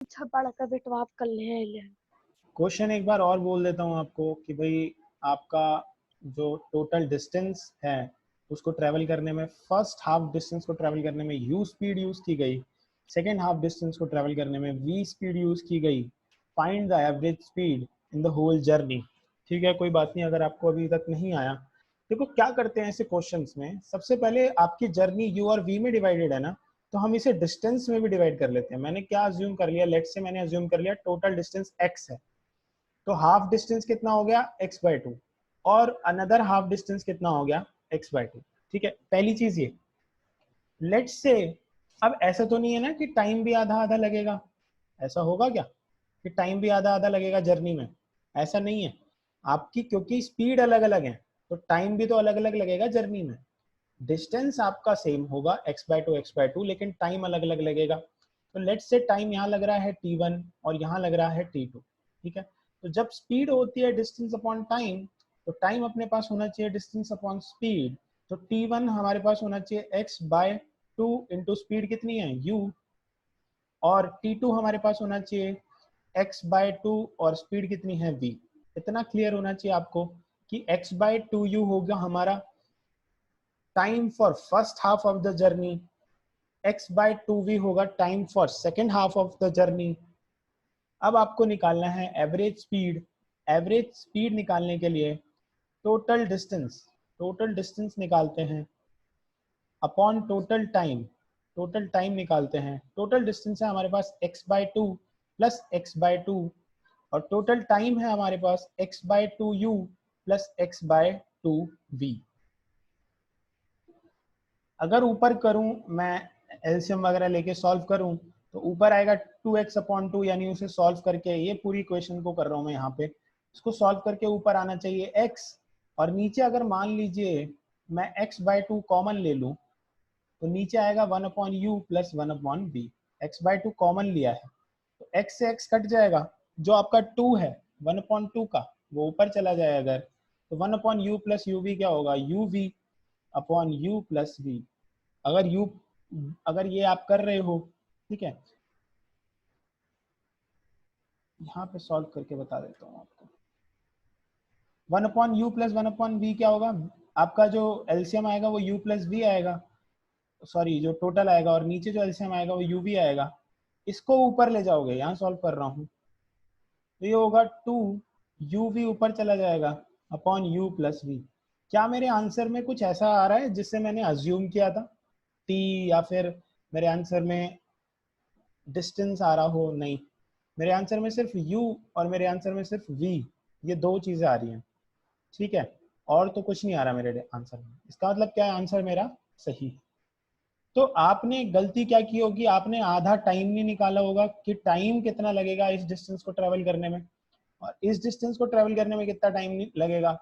अच्छा पढ़कर बेटवा आप कर ले। क्वेश्चन एक बार और बोल देता हूँ आपको कि भाई आपका जो टोटल डिस्टेंस है उसको ट्रैवल करने में, फर्स्ट हाफ डिस्टेंस को ट्रैवल करने में u स्पीड यूज़ की गई, सेकेंड हाफ डिस्टेंस को ट्रैवल करने में v स्पीड यूज़ की गई। Find the average speed in the whole journey. ठीक है, कोई बात नहीं अगर आपको अभी तक नहीं आया। देखो क्या करते हैं ऐसे क्वेश्चंस में, सबसे पहले आपकी जर्नी u और v में डिवाइडेड है ना, तो हम इसे डिस्टेंस में भी डिवाइड कर लेते हैं। मैंने क्या अज्यूम कर लिया, लेट्स से मैंने अज्यूम कर लिया टोटल डिस्टेंस x है, तो हाफ डिस्टेंस कितना हो गया x/2, और अनदर हाफ डिस्टेंस कितना हो गया x/2। ठीक है, पहली चीज ये। लेट्स से अब ऐसा तो नहीं है ना कि टाइम भी आधा आधा लगेगा, ऐसा होगा क्या कि टाइम भी आधा आधा लगेगा जर्नी में? ऐसा नहीं है आपकी, क्योंकि स्पीड अलग अलग है तो टाइम भी तो अलग अलग लगेगा जर्नी में। डिस्टेंस आपका सेम होगा x/2 लेकिन टाइम अलग अलग लगेगा। तो लेट्स से टाइम यहाँ लग रहा है t1 और यहाँ लग रहा है t2। ठीक है, तो जब स्पीड होती है डिस्टेंस अपॉन टाइम, तो टाइम अपने पास होना चाहिए डिस्टेंस अपॉन स्पीड। तो t1 हमारे पास होना चाहिए x/2 इंटू स्पीड कितनी है u, और t2 हमारे पास होना चाहिए x/2 और स्पीड कितनी है v। इतना क्लियर होना चाहिए आपको कि x/2u होगा हमारा time for first half of the journey, x/2v होगा time for second half of the journey. अब आपको निकालना है एवरेज स्पीड। एवरेज स्पीड निकालने के लिए टोटल डिस्टेंस निकालते हैं अपॉन टोटल टाइम निकालते हैं। टोटल डिस्टेंस है हमारे पास x/2 प्लस x/2, और टोटल टाइम है हमारे पास x/2u प्लस x/2v। अगर ऊपर करूं मैं, एलसीएम वगैरह लेके सॉल्व करूं, तो ऊपर आएगा 2x/2, यानी उसे सॉल्व करके, ये पूरी क्वेश्चन को कर रहा हूं मैं यहाँ पे, इसको सॉल्व करके ऊपर आना चाहिए x, और नीचे अगर मान लीजिए मैं x/2 कॉमन ले लूं, तो नीचे आएगा 1/u plus 1/v। x/2 common लिया है तो x से x कट जाएगा, जो आपका 2 है 1/2 का वो ऊपर चला जाएगा अगर, तो 1/u प्लस uv क्या होगा, uv upon u plus v। अगर यू, अगर ये आप कर रहे हो, ठीक है, यहाँ पे सॉल्व करके बता देता हूँ आपको। 1/u प्लस 1/v क्या होगा, आपका जो एलसीएम आएगा वो u प्लस v आएगा, सॉरी जो टोटल आएगा, और नीचे जो एलसीएम आएगा वो uv आएगा। इसको ऊपर ले जाओगे, यहाँ सॉल्व कर रहा हूँ, तो ये होगा 2uv ऊपर चला जाएगा अपॉन u प्लस v। क्या मेरे आंसर में कुछ ऐसा आ रहा है जिससे मैंने अज्यूम किया था t, या फिर मेरे आंसर में डिस्टेंस आ रहा हो? नहीं, मेरे आंसर में सिर्फ u और मेरे आंसर में सिर्फ v, ये दो चीजें आ रही हैं। ठीक है, और तो कुछ नहीं आ रहा मेरे आंसर में। इसका मतलब क्या है, आंसर मेरा सही है। तो आपने गलती क्या की होगी, आपने आधा टाइम नहीं निकाला होगा कि टाइम कितना लगेगा इस डिस्टेंस को ट्रेवल करने में, और इस डिस्टेंस को ट्रेवल करने में कितना टाइम लगेगा।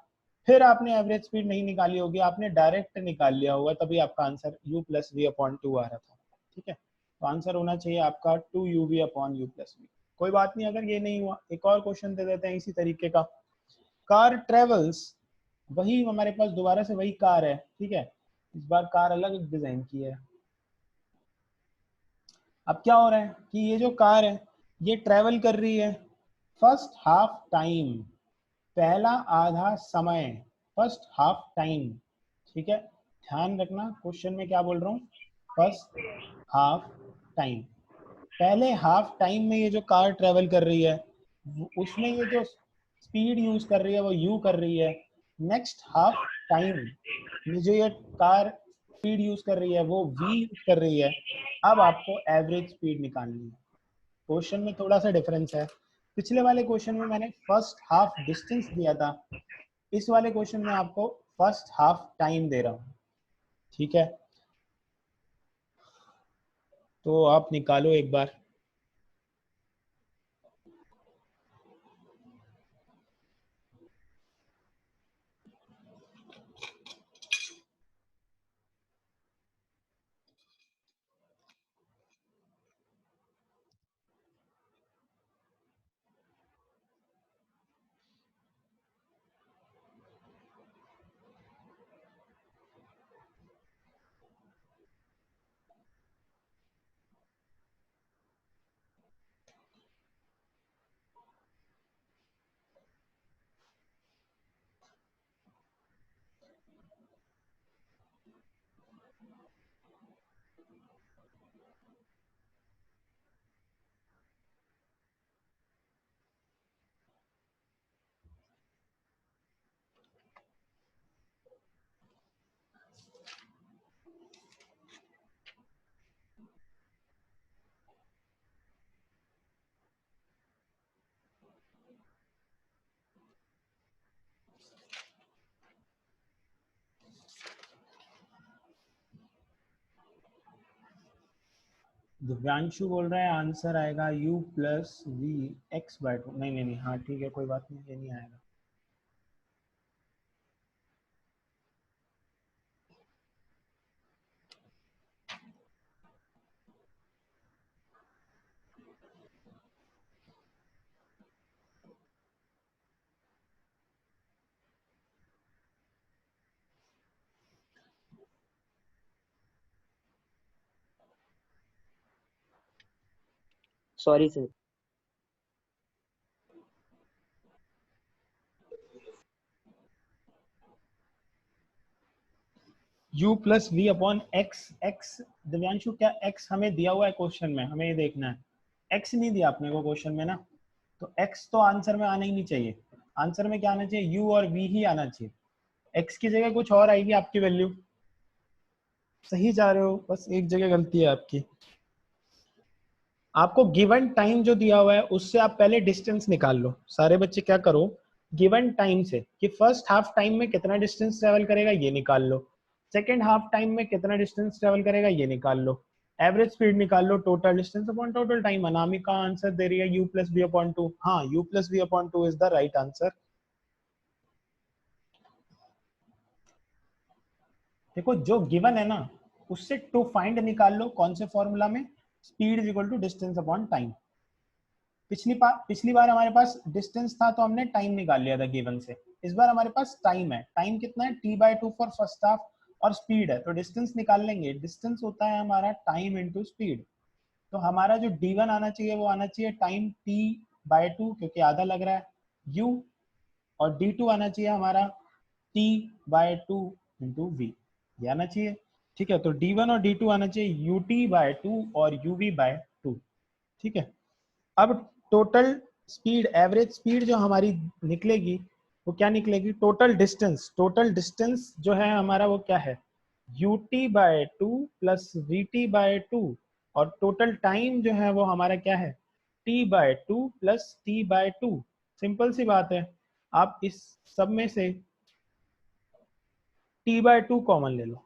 फिर आपने एवरेज स्पीड नहीं निकाली होगी, आपने डायरेक्ट निकाल लिया होगा, तभी आपका answer u plus we upon 2 आ रहा था। ठीक है, तो आंसर होना चाहिए आपका 2uv upon u plus we. कोई बात नहीं, अगर ये नहीं हुआ एक और क्वेश्चन दे देते हैं इसी तरीके का। कार ट्रेवल्स, वही हमारे पास दोबारा से वही कार है, ठीक है, इस बार कार अलग डिजाइन की है। अब क्या हो रहा है कि ये जो कार है ये ट्रेवल कर रही है फर्स्ट हाफ टाइम, पहला आधा समय, फर्स्ट हाफ टाइम। ठीक है, ध्यान रखना क्वेश्चन में क्या बोल रहा हूँ, फर्स्ट हाफ टाइम। पहले हाफ टाइम में ये जो कार ट्रेवल कर रही है उसमें ये जो स्पीड यूज कर रही है वो u कर रही है। नेक्स्ट हाफ टाइम में जो ये कार स्पीड यूज कर रही है वो v यूज कर रही है। अब आपको एवरेज स्पीड निकालनी है। क्वेश्चन में थोड़ा सा डिफरेंस है, पिछले वाले क्वेश्चन में मैंने फर्स्ट हाफ डिस्टेंस दिया था, इस वाले क्वेश्चन में आपको फर्स्ट हाफ टाइम दे रहा हूँ। ठीक है, तो आप निकालो एक बार। दिव्यांशु बोल रहा है आंसर आएगा u plus v x by two. नहीं नहीं नहीं, हाँ ठीक है, कोई बात नहीं, ये नहीं आएगा। Sorry sir. u plus we upon x. X Divyanshu क्या एक्स हमें दिया हुआ है क्वेश्चन में? हमें ये देखना है, एक्स नहीं दिया अपने को क्वेश्चन में ना, तो एक्स तो आंसर में आना ही नहीं चाहिए। आंसर में क्या आना चाहिए? u और v ही आना चाहिए। एक्स की जगह कुछ और आएगी आपकी वैल्यू। सही जा रहे हो, बस एक जगह गलती है आपकी। आपको गिवन टाइम जो दिया हुआ है उससे आप पहले डिस्टेंस निकाल लो। सारे बच्चे क्या करो, गिवन टाइम से कि फर्स्ट हाफ टाइम में कितना डिस्टेंस ट्रेवल करेगा ये निकाल लो, सेकेंड हाफ टाइम में कितना डिस्टेंस ट्रेवल करेगा ये निकाल लो, एवरेज स्पीड निकाल लो, total distance upon total time. Anamika answer दे रही है u plus we upon two. हाँ, u plus we upon two is the right answer. देखो जो गिवन है ना उससे टू फाइंड निकाल लो। कौन से फॉर्मूला में? Speed is equal to distance upon time. पिछली बार हमारे पास डिस्टेंस था तो हमने टाइम निकाल लिया था गिवन से। इस बार हमारे पास टाइम है। टाइम कितना है? t/2 फॉर फर्स्ट हाफ, और स्पीड है तो डिस्टेंस निकाल लेंगे। डिस्टेंस होता है हमारा टाइम इनटू स्पीड। तो हमारा जो d1 आना चाहिए वो आना चाहिए टाइम t/2 क्योंकि आधा लग रहा है u, और d2 आना चाहिए हमारा t/2 इंटू v, ये आना चाहिए। ठीक है, तो d1 और d2 आना चाहिए ut/2 और uv/2। ठीक है, अब टोटल स्पीड, एवरेज स्पीड जो हमारी निकलेगी वो क्या निकलेगी? Total distance. टोटल डिस्टेंस जो है हमारा वो क्या है? ut/2 प्लस vt/2, और टोटल टाइम जो है वो हमारा क्या है? t/2 plus t/2। सिंपल सी बात है, आप इस सब में से t/2 कॉमन ले लो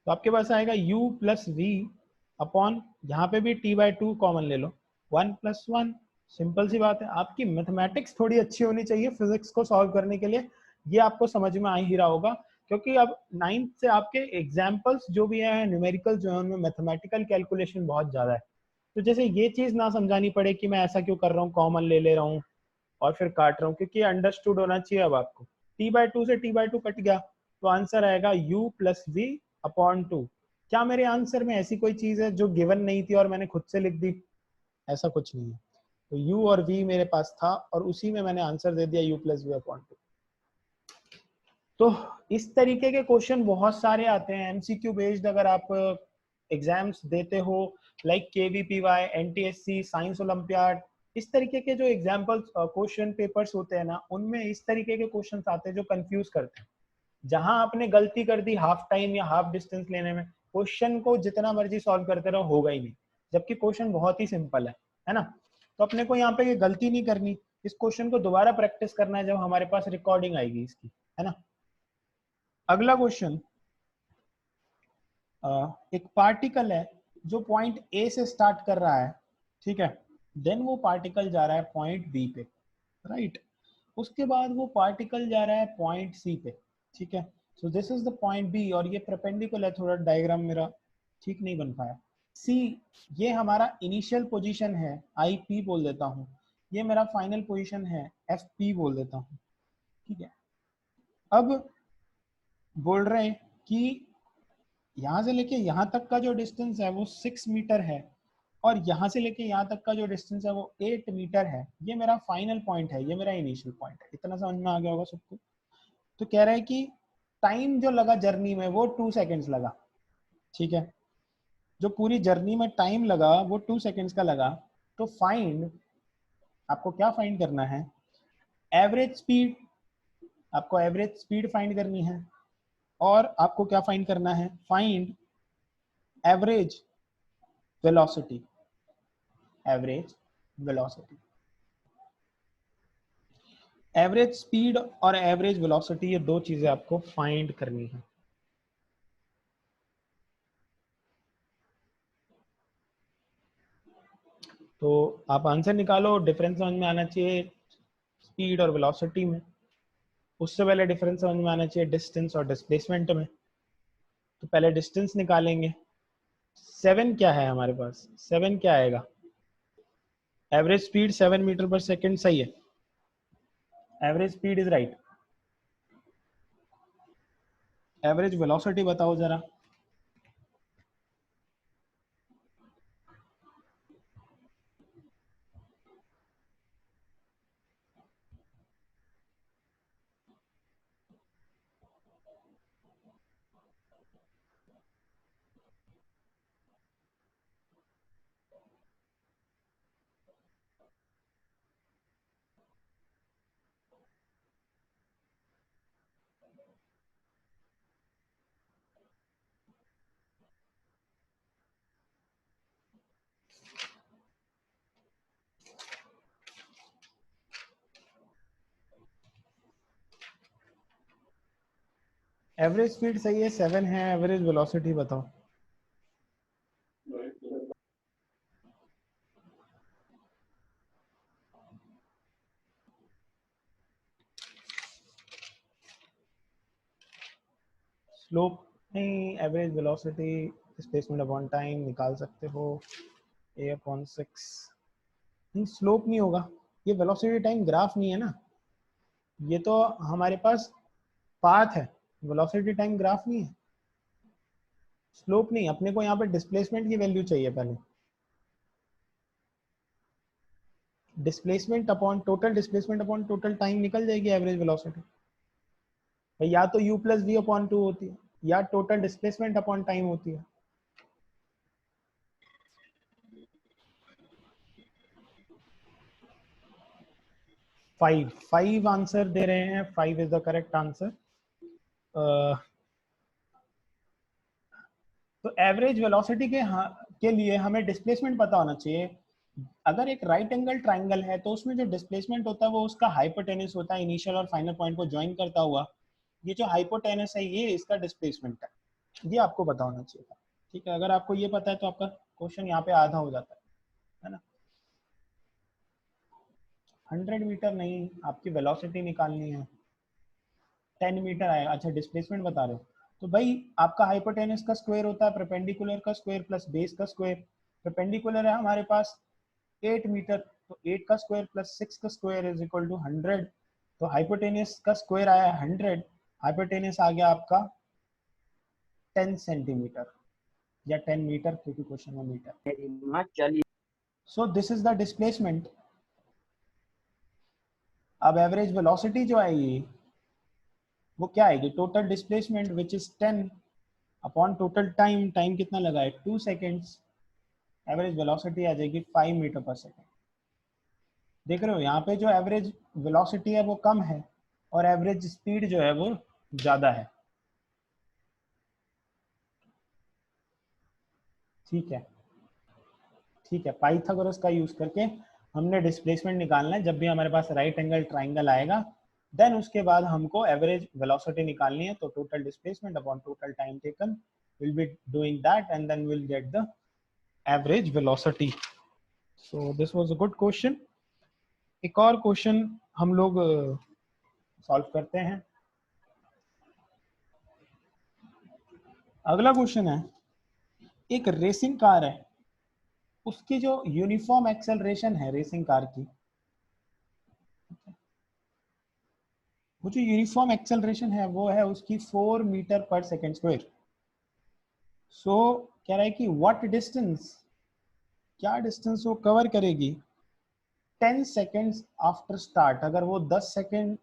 तो आपके पास आएगा u प्लस वी अपॉन, यहाँ पे भी t/2 कॉमन ले लो, 1 प्लस 1। सिंपल सी बात है। आपकी मैथमेटिक्स थोड़ी अच्छी होनी चाहिए फिजिक्स को सॉल्व करने के लिए, ये आपको समझ में आ ही रहा होगा, क्योंकि अब 9th से आपके एग्जाम्पल्स जो भी है न्यूमेरिकल जो है उनमें मैथमेटिकल कैलकुलेशन बहुत ज्यादा है। तो जैसे ये चीज ना समझानी पड़े कि मैं ऐसा क्यों कर रहा हूँ, कॉमन ले ले रहा हूँ और फिर काट रहा हूँ, क्योंकि अंडरस्टूड होना चाहिए। अब आपको t/2 से t/2 कट गया तो आंसर आएगा u plus we upon two. क्या मेरे आंसर में ऐसी कोई चीज है जो गिवन नहीं थी और मैंने खुद से लिख दी? ऐसा कुछ नहीं है। तो u और v मेरे पास था और उसी में मैंने आंसर दे दिया u plus we upon two. तो इस तरीके के क्वेश्चन बहुत सारे आते हैं एमसीक्यू बेस्ड। अगर आप एग्जाम्स देते हो like KVPY, NTSC, science olympiad, इस तरीके के जो एग्जाम्पल्स क्वेश्चन पेपर्स होते हैं ना उनमें इस तरीके के क्वेश्चंस आते हैं जो कंफ्यूज करते हैं। जहां आपने गलती कर दी हाफ टाइम या हाफ डिस्टेंस लेने में, क्वेश्चन को जितना मर्जी सॉल्व करते रहो होगा ही नहीं, जबकि क्वेश्चन बहुत ही सिंपल है ना। तो अपने को यहाँ पे ये गलती नहीं करनी, इस क्वेश्चन को दोबारा प्रैक्टिस करना है जब हमारे पास रिकॉर्डिंग आएगी इसकी, है ना। अगला क्वेश्चन, एक पार्टिकल है जो पॉइंट ए से स्टार्ट कर रहा है, ठीक है, देन वो पार्टिकल जा रहा है पॉइंट बी पे, राइट। उसके बाद वो पार्टिकल जा रहा है पॉइंट सी पे, ठीक है। So this is the point B, और ये परपेंडिकुलर है, थोड़ा डायग्राम मेरा ठीक नहीं बन पाया। सी ये हमारा इनिशियल पोजीशन है, आई पी बोल देता हूँ। ये मेरा फाइनल पोजीशन है, एफ पी बोल देता हूँ, ठीक है। अब बोल रहे हैं कि यहाँ से लेके यहाँ तक का जो डिस्टेंस है वो 6 मीटर है, और यहाँ से लेके यहाँ तक का जो डिस्टेंस है वो 8 मीटर है। ये मेरा फाइनल पॉइंट है, ये मेरा इनिशियल पॉइंट है। इतना समझ में आ गया होगा सबको। तो कह रहा है कि टाइम जो लगा जर्नी में वो 2 सेकेंड्स लगा, ठीक है। जो पूरी जर्नी में टाइम लगा वो 2 सेकेंड्स का लगा। तो फाइंड, आपको क्या फाइंड करना है? Average speed. आपको एवरेज स्पीड फाइंड करनी है, और आपको क्या फाइंड करना है? Find average velocity. Average velocity, average speed और एवरेज वेलोसिटी, ये दो चीजें आपको फाइंड करनी है। तो आप आंसर निकालो, डिफरेंस समझ में आना चाहिए स्पीड और वेलोसिटी में, उससे पहले डिफरेंस समझ में आना चाहिए डिस्टेंस और डिस्प्लेसमेंट में। तो पहले डिस्टेंस निकालेंगे। 7 क्या है हमारे पास, 7 क्या आएगा, एवरेज स्पीड 7 मीटर पर सेकेंड, सही है, average speed is right. Average velocity बताओ जरा। एवरेज स्पीड सही है, 7 है, एवरेज वेलोसिटी बताओ। स्लोप नहीं, average velocity displacement upon time निकाल सकते हो, a/6। नहीं, स्लोप नहीं होगा, ये वेलोसिटी टाइम ग्राफ नहीं है ना, ये तो हमारे पास पाथ है, वेलोसिटी टाइम ग्राफ नहीं है। स्लोप नहीं, अपने को यहाँ पे डिस्प्लेसमेंट की वैल्यू चाहिए पहले, displacement upon total displacement upon total time निकल जाएगी एवरेज वेलोसिटी। या तो u प्लस वी अपॉन 2 होती है, या टोटल डिस्प्लेसमेंट अपॉन टाइम होती है। फाइव आंसर दे रहे हैं, 5 इज द करेक्ट आंसर। तो एवरेज वेलोसिटी के लिए हमें डिस्प्लेसमेंट पता होना चाहिए। अगर एक राइट एंगल ट्राइंगल है तो उसमें जो डिस्प्लेसमेंट होता है वो उसका हाइपोटेनस होता है, इनिशियल और फाइनल पॉइंट को ज्वाइन करता हुआ। ये जो हाइपोटेनस है ये इसका डिस्प्लेसमेंट है, ये आपको पता होना चाहिए था। ठीक है, अगर आपको ये पता है तो आपका क्वेश्चन यहाँ पे आधा हो जाता है ना। 100 मीटर नहीं, आपकी वेलोसिटी निकालनी है, 10 मीटर आएगा। अच्छा, डिस्प्लेसमेंट बता रहे हो, तो भाई आपका हाइपोटेनस का स्क्वायर होता है परपेंडिकुलर का स्क्वायर प्लस बेस का स्क्वायर। परपेंडिकुलर है हमारे पास 8 मीटर, तो 8 का स्क्वायर प्लस 6 का स्क्वायर इज इक्वल टू 100। तो हाइपोटेनस का स्क्वायर आया 100, हाइपोटेनस आ गया आपका 10 सेंटीमीटर या 10 मीटर, क्योंकि क्वेश्चन में मीटर। चलिए सो दिस इज द डिस्प्लेसमेंट। अब एवरेज वेलोसिटी जो आएगी वो क्या आएगी, total displacement which is 10 upon total time, time कितना लगा है 2 सेकेंड्स, एवरेज वेलोसिटी आ जाएगी 5 मीटर पर सेकेंड। देख रहे हो यहाँ पे जो एवरेज वेलोसिटी है वो कम है और एवरेज स्पीड जो है वो ज्यादा है। ठीक है, ठीक है, पाइथागोरस का यूज करके हमने डिस्प्लेसमेंट निकालना है। जब भी हमारे पास राइट एंगल ट्राइंगल आएगा देन उसके बाद हमको एवरेज वेलोसिटी निकालनी है। तो total displacement upon total time taken, will be doing that and then will get the average velocity. So this was a good question. एक और क्वेश्चन हम लोग सॉल्व करते हैं। अगला क्वेश्चन है, एक रेसिंग कार है, उसकी जो यूनिफॉर्म एक्सेलरेशन है रेसिंग कार की, वो जो यूनिफॉर्म एक्सेलरेशन है वो है उसकी 4 मीटर पर सेकेंड स्क्वायर। सो कह रहा है कि व्हाट डिस्टेंस, क्या डिस्टेंस वो कवर करेगी 10 सेकेंड्स आफ्टर स्टार्ट। अगर वो 10 सेकेंड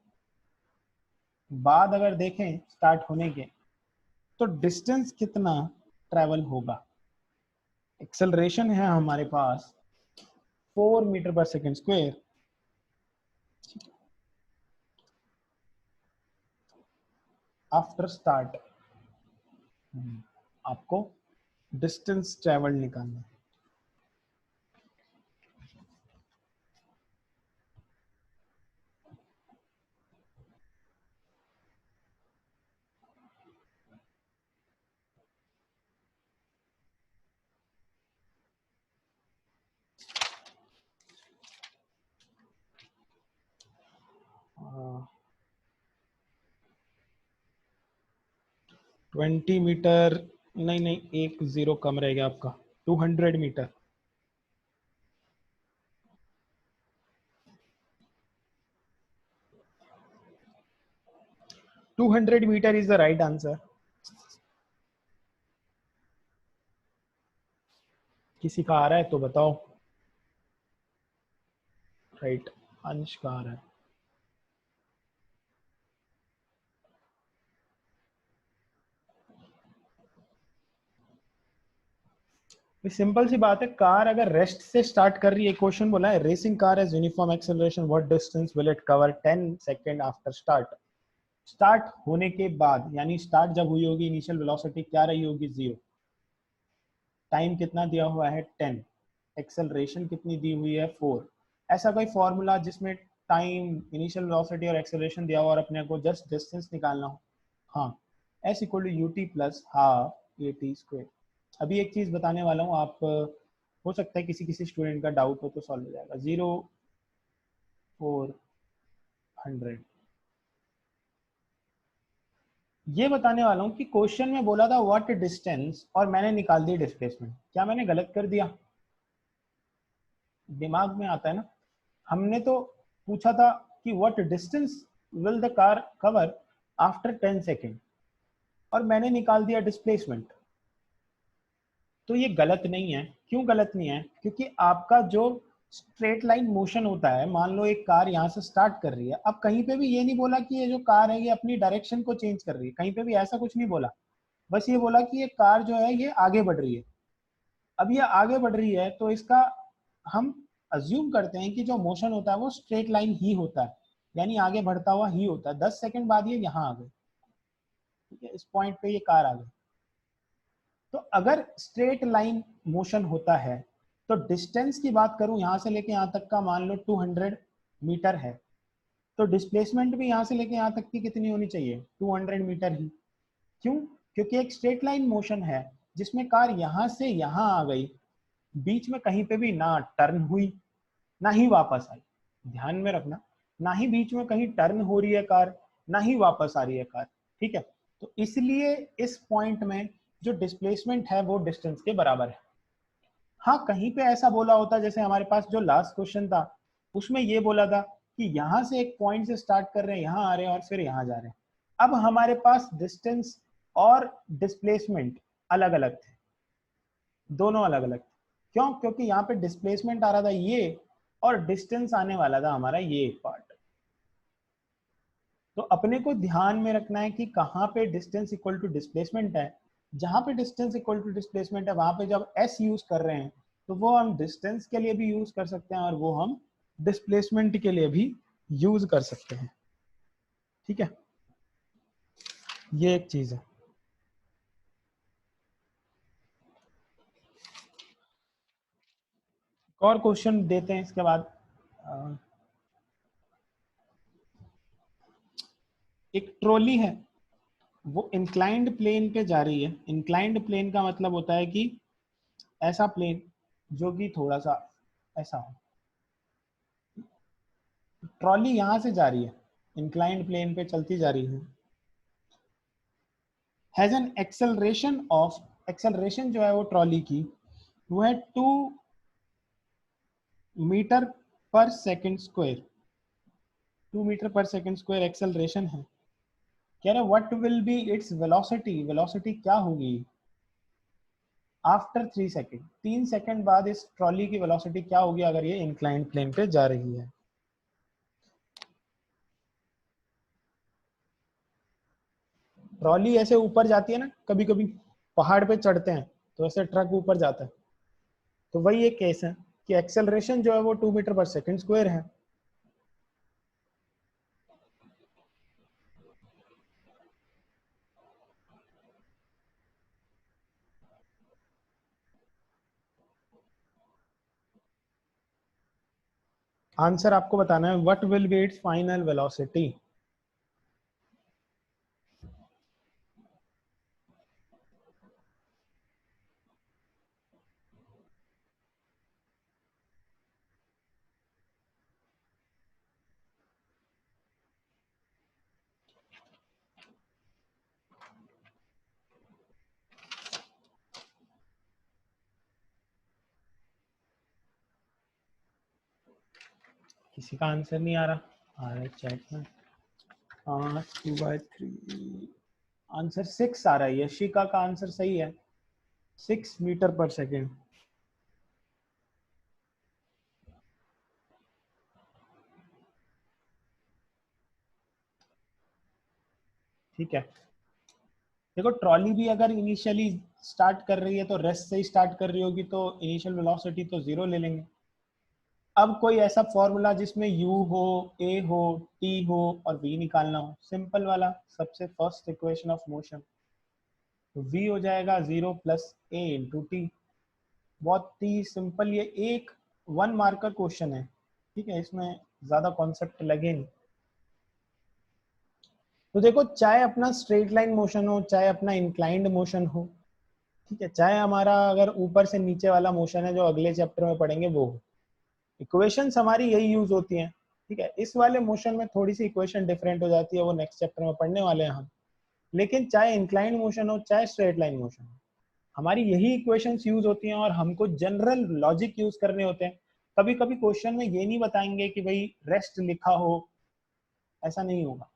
बाद अगर देखें स्टार्ट होने के, तो डिस्टेंस कितना ट्रेवल होगा। एक्सेलरेशन है हमारे पास 4 मीटर पर सेकेंड स्क्वायर। आफ्टर स्टार्ट आपको डिस्टेंस ट्रेवल निकालना है। 20 मीटर, नहीं नहीं, एक जीरो कम रहेगा आपका, 200 metre. Two 200 metre is the right answer. किसी का आ रहा है तो बताओ। राइट, अंश का आ रहा है। सिंपल सी बात है, कार अगर रेस्ट से स्टार्ट कर रही है, क्वेश्चन बोला है racing car has uniform acceleration, what distance will it cover 10 second after start. Start होने के बाद, यानी स्टार्ट जब हुई होगी, इनिशियल वेलोसिटी क्या रही होगी, 0। टाइम कितना दिया हुआ है, 10। एक्सेलरेशन कितनी दी हुई है, 4। ऐसा कोई फॉर्मूला जिसमें टाइम, इनिशियल वेलोसिटी और एक्सेलरेशन दिया हुआ और अपने को जस्ट डिस्टेंस निकालना हो। हाँ, s equal to u t plus half a t square. अभी एक चीज बताने वाला हूँ, आप हो सकता है किसी किसी स्टूडेंट का डाउट हो तो सॉल्व हो जाएगा। 0 4 100 ये बताने वाला हूँ कि क्वेश्चन में बोला था व्हाट डिस्टेंस और मैंने निकाल दी डिस्प्लेसमेंट। क्या मैंने गलत कर दिया? दिमाग में आता है ना। हमने तो पूछा था कि what distance will the car cover after 10 second, और मैंने निकाल दिया डिस्प्लेसमेंट। तो ये गलत नहीं है। क्यों गलत नहीं है? क्योंकि आपका जो स्ट्रेट लाइन मोशन होता है, मान लो एक कार यहाँ से स्टार्ट कर रही है, अब कहीं पे भी ये नहीं बोला कि ये जो कार है ये अपनी डायरेक्शन को चेंज कर रही है, कहीं पे भी ऐसा कुछ नहीं बोला। बस ये बोला कि ये कार जो है ये आगे बढ़ रही है। अब ये आगे बढ़ रही है तो इसका हम अज्यूम करते हैं कि जो मोशन होता है वो स्ट्रेट लाइन ही होता है, यानी आगे बढ़ता हुआ ही होता है। 10 सेकंड बाद ये यहाँ आ गई, ठीक है, इस पॉइंट पे ये कार आ गई। तो अगर स्ट्रेट लाइन मोशन होता है तो डिस्टेंस की बात करूं, यहां से लेके यहां तक का मान लो 200 मीटर है, तो डिस्प्लेसमेंट भी यहां से लेके यहां तक की कितनी होनी चाहिए, 200 मीटर ही। क्यों? क्योंकि एक स्ट्रेट लाइन मोशन है जिसमें कार यहां से यहां आ गई, बीच में कहीं पे भी ना टर्न हुई ना ही वापस आई। ध्यान में रखना, ना ही बीच में कहीं टर्न हो रही है कार, ना ही वापस आ रही है कार, ठीक है। तो इसलिए इस पॉइंट में जो डिस्प्लेसमेंट है वो डिस्टेंस के बराबर है। हाँ, कहीं पे ऐसा बोला होता, जैसे हमारे पास जो लास्ट क्वेश्चन था उसमें ये बोला था कि यहां से एक पॉइंट से स्टार्ट कर रहे हैं, यहां आ रहे हैं और फिर यहां जा रहे हैं। अब हमारे पास डिस्टेंस और डिस्प्लेसमेंट अलग अलग थे, दोनों अलग अलग थे। क्यों? क्योंकि यहाँ पे डिस्प्लेसमेंट आ रहा था ये, और डिस्टेंस आने वाला था हमारा ये एक पार्ट। तो अपने को ध्यान में रखना है कि कहाँ पे डिस्टेंस इक्वल टू डिस्प्लेसमेंट है। जहां पे डिस्टेंस इक्वल टू डिस्प्लेसमेंट है वहां पे जब एस यूज कर रहे हैं तो वो हम डिस्टेंस के लिए भी यूज कर सकते हैं और वो हम डिस्प्लेसमेंट के लिए भी यूज कर सकते हैं, ठीक है। ये एक चीज है। और क्वेश्चन देते हैं इसके बाद। एक ट्रॉली है, वो इंक्लाइंड प्लेन पे जा रही है। इंक्लाइंड प्लेन का मतलब होता है कि ऐसा प्लेन जो कि थोड़ा सा ऐसा हो। ट्रॉली यहां से जा रही है, इंक्लाइंड प्लेन पे चलती जा रही है, has an acceleration of, acceleration जो है वो ट्रॉली की वो है 2 मीटर पर सेकेंड स्क्वायर। 2 मीटर पर सेकेंड स्क्वायर एक्सेलरेशन है। कह रहे what will be its velocity, velocity क्या होगी आफ्टर 3 सेकेंड, 3 सेकेंड बाद इस ट्रॉली की वेलोसिटी क्या होगी अगर ये इंक्लाइंड प्लेन पे जा रही है। ट्रॉली ऐसे ऊपर जाती है ना, कभी कभी पहाड़ पे चढ़ते हैं तो ऐसे ट्रक ऊपर जाता है, तो वही एक केस है कि एक्सेलरेशन जो है वो 2 मीटर पर सेकेंड स्क्वायर है। आंसर आपको बताना है, what will be it's final velocity. किसी का आंसर नहीं आ रहा है चैट में। 2/3 आंसर 6 आ रहा है। यशिका का आंसर सही है, 6 मीटर पर सेकेंड। ठीक है, देखो ट्रॉली भी अगर इनिशियली स्टार्ट कर रही है तो रेस्ट से ही स्टार्ट कर रही होगी, तो इनिशियल वेलोसिटी तो 0 ले लेंगे। अब कोई ऐसा फॉर्मूला जिसमें u हो, a हो, t हो और v निकालना हो, सिंपल वाला, सबसे फर्स्ट इक्वेशन ऑफ मोशन, तो v हो जाएगा 0 प्लस a इंटू टी। बहुत ही सिंपल, ये एक 1 मार्कर क्वेश्चन है, ठीक है, इसमें ज्यादा कॉन्सेप्ट लगे नहीं। तो देखो, चाहे अपना स्ट्रेट लाइन मोशन हो, चाहे अपना इंक्लाइंड मोशन हो, ठीक है, चाहे हमारा अगर ऊपर से नीचे वाला मोशन है जो अगले चैप्टर में पढ़ेंगे वो हो, इक्वेशंस हमारी यही यूज होती हैं। ठीक है, इस वाले मोशन में थोड़ी सी इक्वेशन डिफरेंट हो जाती है, वो नेक्स्ट चैप्टर में पढ़ने वाले हैं हम। लेकिन चाहे इंक्लाइंड मोशन हो, चाहे स्ट्रेट लाइन मोशन हो, हमारी यही इक्वेशंस यूज होती हैं और हमको जनरल लॉजिक यूज करने होते हैं। कभी कभी क्वेश्चन में ये नहीं बताएंगे कि भाई रेस्ट लिखा हो, ऐसा नहीं होगा।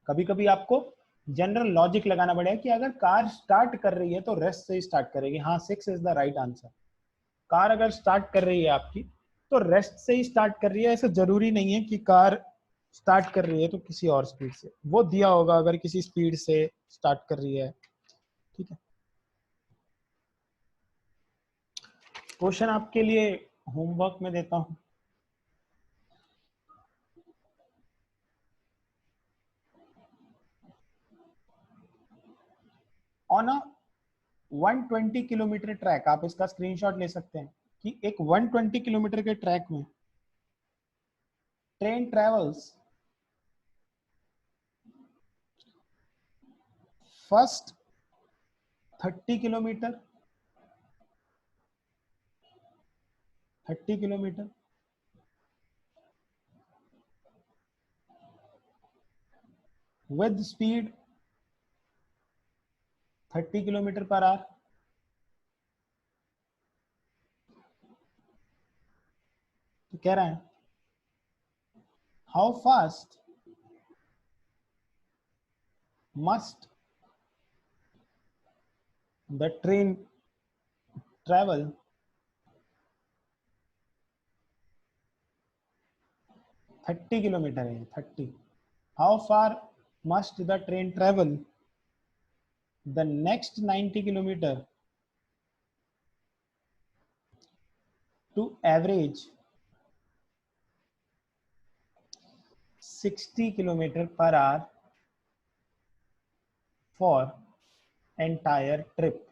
कभी कभी आपको जनरल लॉजिक लगाना पड़ेगा कि अगर कार स्टार्ट कर रही है तो रेस्ट से ही स्टार्ट करेगी। हाँ, 6 is the right answer. Car अगर स्टार्ट कर रही है आपकी तो रेस्ट से ही स्टार्ट कर रही है। ऐसा जरूरी नहीं है कि कार स्टार्ट कर रही है तो किसी और स्पीड से, वो दिया होगा अगर किसी स्पीड से स्टार्ट कर रही है। ठीक है, क्वेश्चन आपके लिए होमवर्क में देता हूं। ऑन अ 120 किलोमीटर ट्रैक, आप इसका स्क्रीनशॉट ले सकते हैं कि एक 120 किलोमीटर के ट्रैक में train travels first 30 kilometre 30 kilometre with speed 30 kilometre per hour. तो कह रहा है how fast must the train travel thirty kilometre है 30। How far must the train travel the next 90 kilometre to average 60 kilometre per hour for entire trip.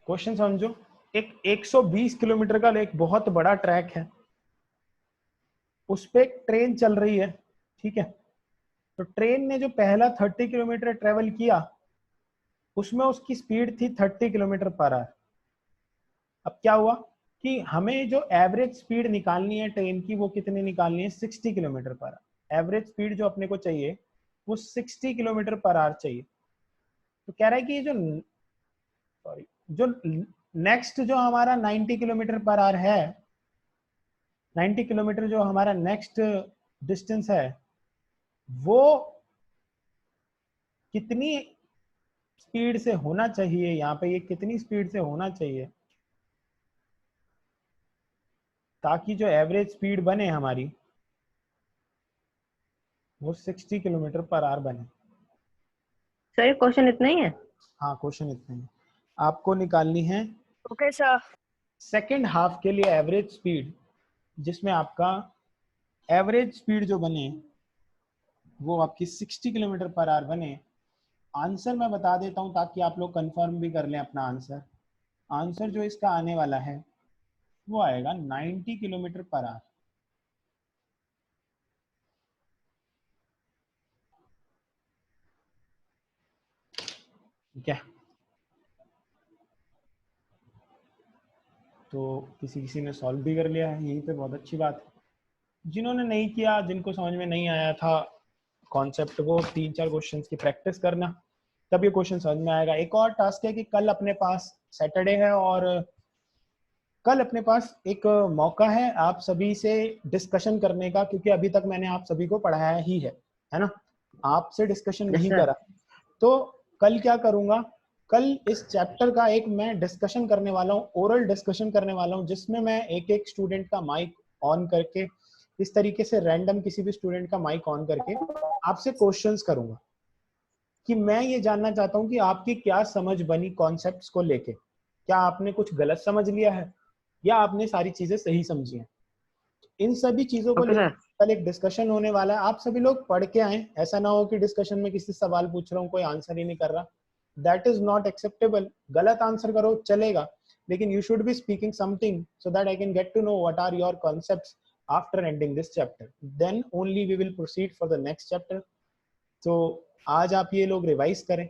Question समझो, एक 120 kilometre का एक बहुत बड़ा ट्रैक है, उस पे एक ट्रेन चल रही है। ठीक है, तो ट्रेन ने जो पहला 30 किलोमीटर ट्रेवल किया उसमें उसकी स्पीड थी 30 किलोमीटर पर आवर। अब क्या हुआ कि हमें जो एवरेज स्पीड निकालनी है ट्रेन की, वो कितनी निकालनी है, 60 kilometre per our. Average speed जो अपने को चाहिए वो 60 किलोमीटर पर आवर चाहिए। तो कह रहा है कि ये जो नेक्स्ट जो हमारा 90 किलोमीटर पर आवर है, 90 किलोमीटर जो हमारा नेक्स्ट डिस्टेंस है, वो कितनी स्पीड से होना चाहिए, यहाँ पे ये कितनी स्पीड से होना चाहिए ताकि जो एवरेज स्पीड बने हमारी वो 60 किलोमीटर पर आवर बने। सर ये क्वेश्चन इतना ही है? हाँ, क्वेश्चन इतने हैं। आपको निकालनी है ओके सर। सेकेंड हाफ के लिए एवरेज स्पीड, जिसमें आपका एवरेज स्पीड जो बने वो आपकी 60 किलोमीटर पर आवर बने। आंसर मैं बता देता हूं ताकि आप लोग कंफर्म भी कर लें अपना आंसर। आंसर जो इसका आने वाला है वो आएगा 90 किलोमीटर पर आवर। ठीक है, तो किसी ने सॉल्व भी कर लिया है, यहीं पे बहुत अच्छी बात है। जिन्होंने नहीं किया, जिनको समझ में नहीं आया था कॉन्सेप्ट, वो 3-4 क्वेश्चंस की प्रैक्टिस करना, तब ये क्वेश्चन समझ में आएगा। एक और टास्क है कि कल अपने पास सैटरडे है और कल अपने पास एक मौका है आप सभी से डिस्कशन करने का, क्योंकि अभी तक मैंने आप सभी को पढ़ाया ही है ना, आपसे डिस्कशन यस नहीं सर। करा। तो कल क्या करूंगा, कल इस चैप्टर का एक मैं डिस्कशन करने वाला हूँ, ओरल डिस्कशन करने वाला हूँ, जिसमें मैं एक एक स्टूडेंट का माइक ऑन करके इस तरीके से रैंडम किसी भी स्टूडेंट का माइक ऑन करके आपसे क्वेश्चंस करूंगा कि मैं ये जानना चाहता हूँ कि आपकी क्या समझ बनी कॉन्सेप्ट्स को लेके, क्या आपने कुछ गलत समझ लिया है या आपने सारी चीजें सही समझी हैं। इन सभी चीजों को ओके लेकर सर। कल एक डिस्कशन होने वाला है। आप सभी लोग पढ़ के आए, ऐसा ना हो कि डिस्कशन में किसी सवाल पूछ रहा हूँ कोई आंसर ही नहीं कर रहा, दैट इज नॉट एक्सेप्टेबल। गलत आंसर करो चलेगा, लेकिन you should be speaking something so that I can get to know what are your concepts after ending this chapter, then only we will proceed for the next chapter. तो आज आप ये लोग revise करें,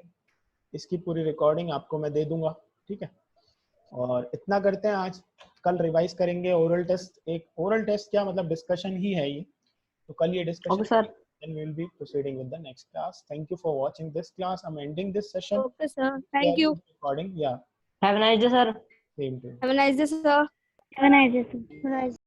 इसकी पूरी रिकॉर्डिंग आपको मैं दे दूंगा, ठीक है। और इतना करते हैं आज, कल रिवाइज करेंगे। ओरल टेस्ट, एक ओरल टेस्ट क्या मतलब डिस्कशन ही है ये, तो कल ये discussion, okay sir. then we will be proceeding with the next class. Thank you for watching this class. I'm ending this session. Okay, sir. Share Thank you. the recording. Yeah, have a nice day sir. same to you. Have a nice day, sir. Have a nice day.